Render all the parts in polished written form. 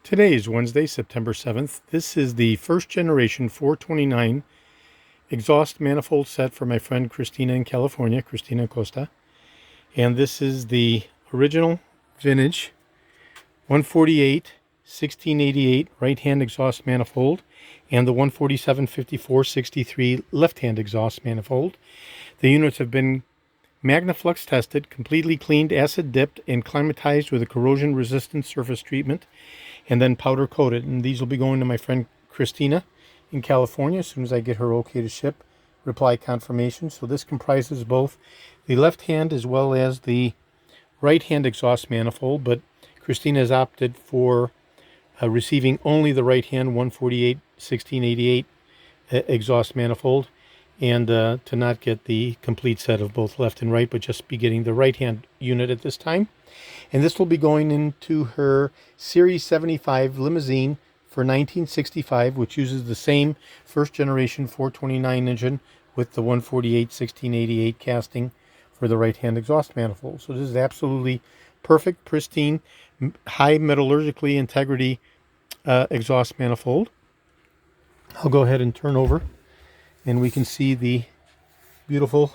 Today is Wednesday, September 7th. This is the first generation 429 exhaust manifold set for my friend Christina in California, Christina Costa. And this is the original vintage 148-1688 right-hand exhaust manifold and the 1475463 left-hand exhaust manifold. The units have been MagnaFlux tested, completely cleaned, acid dipped, and climatized with a corrosion resistant surface treatment, and then powder coated. And these will be going to my friend Christina in California as soon as I get her okay to ship. Reply confirmation. So this comprises both the left hand as well as the right hand exhaust manifold, but Christina has opted for receiving only the right hand 148-1688 exhaust manifold, and to not get the complete set of both left and right, but just be getting the right hand unit at this time. And this will be going into her Series 75 limousine for 1965, which uses the same first generation 429 engine with the 148-1688 casting for the right hand exhaust manifold. So this is absolutely perfect, pristine, high metallurgically integrity exhaust manifold. I'll go ahead and turn over and we can see the beautiful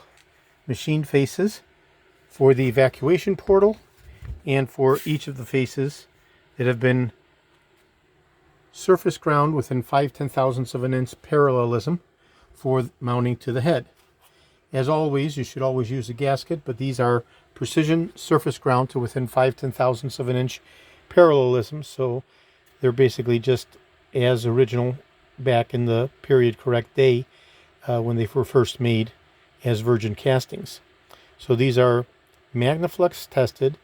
machined faces for the evacuation portal and for each of the faces that have been surface ground within 5/10,000ths of an inch parallelism for mounting to the head. As always, you should always use a gasket, but these are precision surface ground to within 5/10,000ths of an inch parallelism, so they're basically just as original back in the period correct day when they were first made as virgin castings. So these are MagnaFlux tested,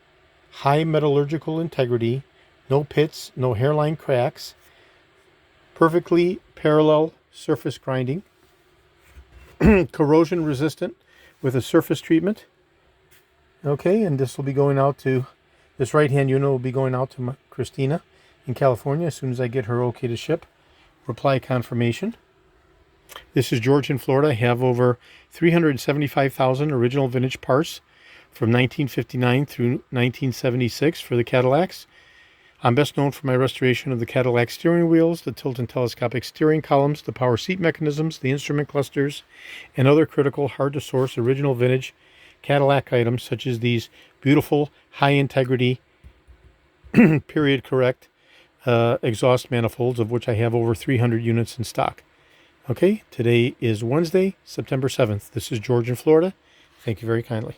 high metallurgical integrity, no pits, no hairline cracks, perfectly parallel surface grinding, corrosion resistant with a surface treatment. Okay, and this will be going out to, this right hand unit will be going out to Christina in California as soon as I get her okay to ship. Reply confirmation. This is George in Florida. I have over 375,000 original vintage parts from 1959 through 1976 for the Cadillacs. I'm best known for my restoration of the Cadillac steering wheels, the tilt and telescopic steering columns, the power seat mechanisms, the instrument clusters, and other critical, hard-to-source original vintage Cadillac items such as these beautiful, high-integrity, period-correct exhaust manifolds, of which I have over 300 units in stock. Okay, today is Wednesday, September 7th. This is George in Florida. Thank you very kindly.